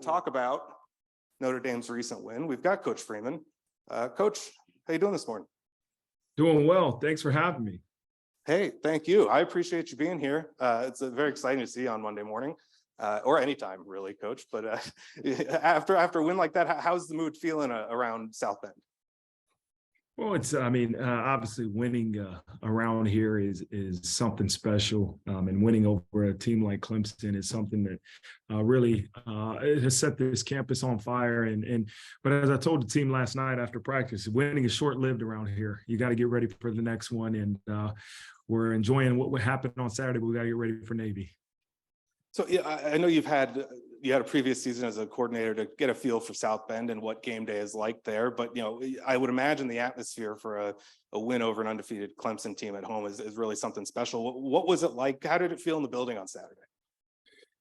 talk about Notre Dame's recent win. We've got Coach Freeman. Coach, how you doing this morning? Doing well. Thanks for having me. Hey, thank you. I appreciate you being here. It's very exciting to see you on Monday morning, or anytime really, Coach. But after a win like that, how's the mood feeling around South Bend? Well, obviously winning around here is something special, and winning over a team like Clemson is something that really it has set this campus on fire. But as I told the team last night after practice, winning is short-lived around here. You got to get ready for the next one, and we're enjoying what would happen on Saturday, but we got to get ready for Navy. So yeah, I know you had a previous season as a coordinator to get a feel for South Bend and what game day is like there. But I would imagine the atmosphere for a win over an undefeated Clemson team at home is really something special. What was it like? How did it feel in the building on Saturday?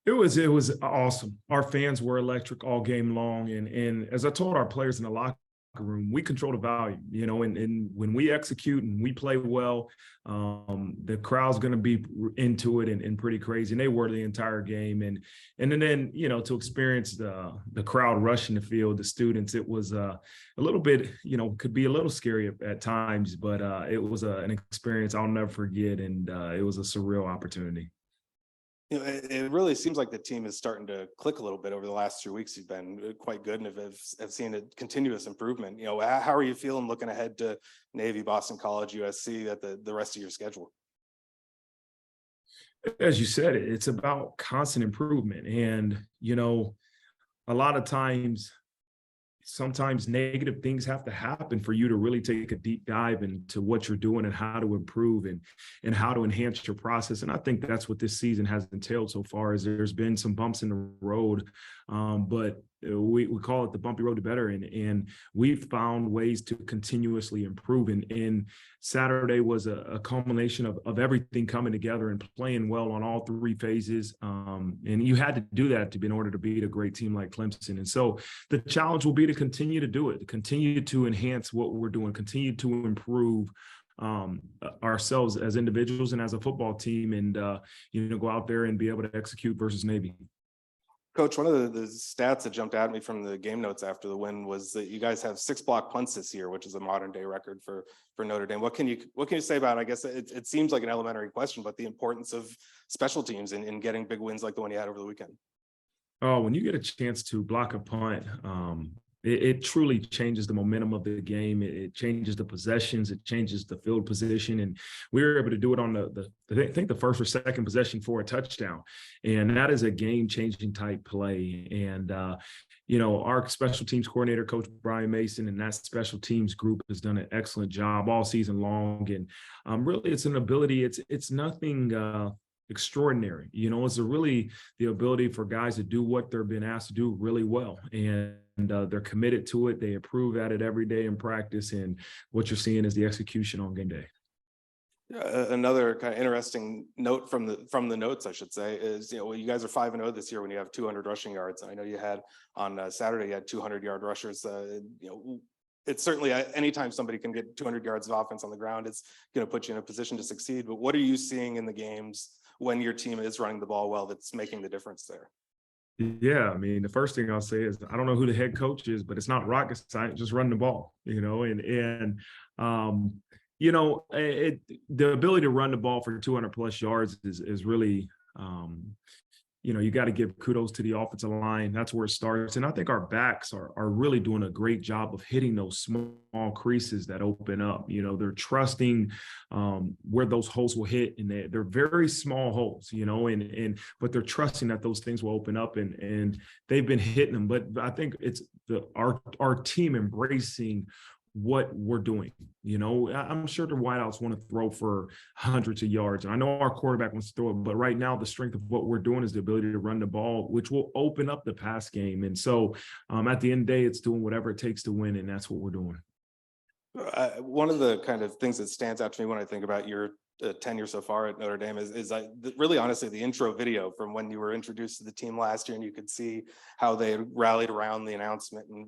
It was awesome. Our fans were electric all game long, and as I told our players in the locker room, we control the value, and when we execute and we play well, the crowd's going to be into it and pretty crazy. And they were the entire game. And then, to experience the crowd rushing the field, the students, it was a little bit, could be a little scary at times, but it was an experience I'll never forget. And it was a surreal opportunity. It really seems like the team is starting to click a little bit over the last 3 weeks. You've been quite good and have seen a continuous improvement. How are you feeling looking ahead to Navy, Boston College, USC, at the rest of your schedule? As you said, it's about constant improvement. And, a lot of times, sometimes negative things have to happen for you to really take a deep dive into what you're doing and how to improve and how to enhance your process. And I think that's what this season has entailed so far. Is there's been some bumps in the road, but we call it the bumpy road to better. And we've found ways to continuously improve. And Saturday was a culmination of everything coming together and playing well on all three phases. And you had to do that in order to beat a great team like Clemson. And so the challenge will be to continue to do it, continue to enhance what we're doing, continue to improve ourselves as individuals and as a football team, and go out there and be able to execute versus Navy. Coach, one of the stats that jumped at me from the game notes after the win was that you guys have 6 block punts this year, which is a modern day record for Notre Dame. What can you say about, I guess it seems like an elementary question, but the importance of special teams in getting big wins like the one you had over the weekend? Oh, when you get a chance to block a punt, it truly changes the momentum of the game. It changes the possessions. It changes the field position. And we were able to do it on I think the first or second possession for a touchdown. And that is a game-changing type play. And, our special teams coordinator, Coach Brian Mason, and that special teams group has done an excellent job all season long. And really, it's an ability. It's nothing extraordinary. It's really the ability for guys to do what they're being asked to do really well. And they're committed to it. They improve at it every day in practice. And what you're seeing is the execution on game day. Another kind of interesting note from the notes, I should say, is you guys are 5-0 this year when you have 200 rushing yards. I know you had on Saturday you had 200-yard rushers. It's certainly anytime somebody can get 200 yards of offense on the ground, it's going to put you in a position to succeed. But what are you seeing in the games when your team is running the ball well that's making the difference there? Yeah, the first thing I'll say is I don't know who the head coach is, but it's not rocket science. Just run the ball, the ability to run the ball for 200 plus yards is really, you got to give kudos to the offensive line. That's where it starts. And I think our backs are really doing a great job of hitting those small creases that open up. They're trusting where those holes will hit, and they're very small holes, but they're trusting that those things will open up, and they've been hitting them. But I think it's our team embracing what we're doing. I'm sure the wideouts want to throw for hundreds of yards, and I know our quarterback wants to throw it, but right now the strength of what we're doing is the ability to run the ball, which will open up the pass game. And so at the end of the day, it's doing whatever it takes to win, and that's what we're doing. One of the kind of things that stands out to me when I think about your tenure so far at Notre Dame is really honestly the intro video from when you were introduced to the team last year, and you could see how they rallied around the announcement. And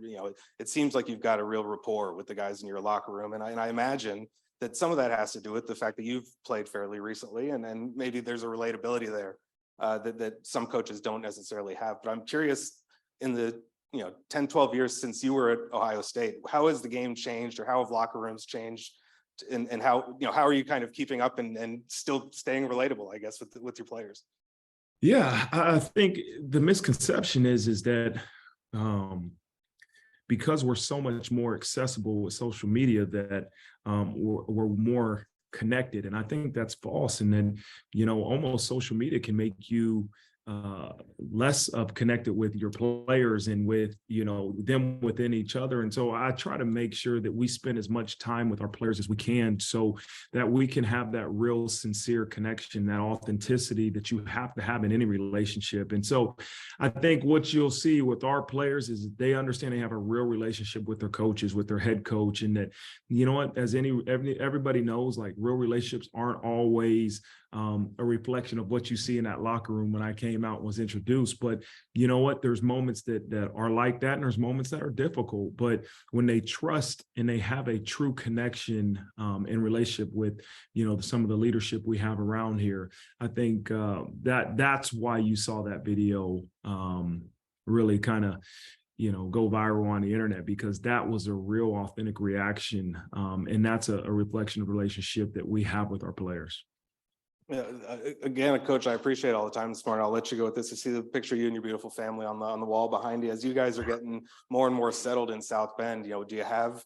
it seems like you've got a real rapport with the guys in your locker room, and I imagine that some of that has to do with the fact that you've played fairly recently, and maybe there's a relatability there that some coaches don't necessarily have. But I'm curious, in the 10, 12 years since you were at Ohio State, how has the game changed, or how have locker rooms changed? And how are you kind of keeping up and still staying relatable, I guess, with your players? Yeah, I think the misconception is that because we're so much more accessible with social media, that we're more connected. And I think that's false. And then, almost social media can make you less of connected with your players and with, them within each other. And so I try to make sure that we spend as much time with our players as we can, so that we can have that real sincere connection, that authenticity that you have to have in any relationship. And so I think what you'll see with our players is they understand they have a real relationship with their coaches, with their head coach, and that, as everybody knows, like, real relationships aren't always a reflection of what you see in that locker room when I came out and was introduced. But you know what? There's moments that are like that, and there's moments that are difficult. But when they trust and they have a true connection in relationship with, some of the leadership we have around here, I think that's why you saw that video really kind of go viral on the internet, because that was a real authentic reaction. And that's a reflection of the relationship that we have with our players. Yeah, again, Coach, I appreciate all the time this morning. I'll let you go with this. I see the picture of you and your beautiful family on the wall behind you. As you guys are getting more and more settled in South Bend, do you have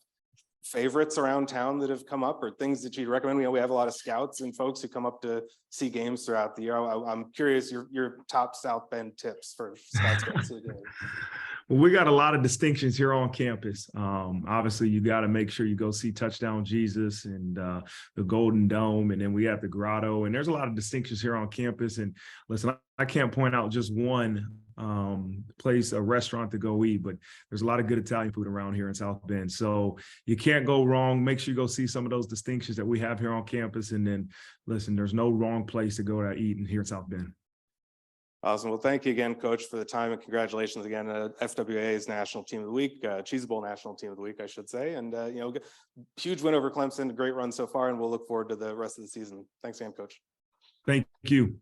favorites around town that have come up, or things that you'd recommend? We have a lot of scouts and folks who come up to see games throughout the year. I'm curious your top South Bend tips for scouts going to see the game. Well, we got a lot of distinctions here on campus. Obviously, you got to make sure you go see Touchdown Jesus and the Golden Dome, and then we have the Grotto. And there's a lot of distinctions here on campus. And listen, I can't point out just one place, a restaurant to go eat, but there's a lot of good Italian food around here in South Bend. So you can't go wrong. Make sure you go see some of those distinctions that we have here on campus. And then, listen, there's no wrong place to go to eat here in South Bend. Awesome. Well, thank you again, Coach, for the time, and congratulations again. FWA's National Team of the Week, Cheez-It Bowl National Team of the Week, I should say. And, huge win over Clemson, great run so far, and we'll look forward to the rest of the season. Thanks again, Coach. Thank you.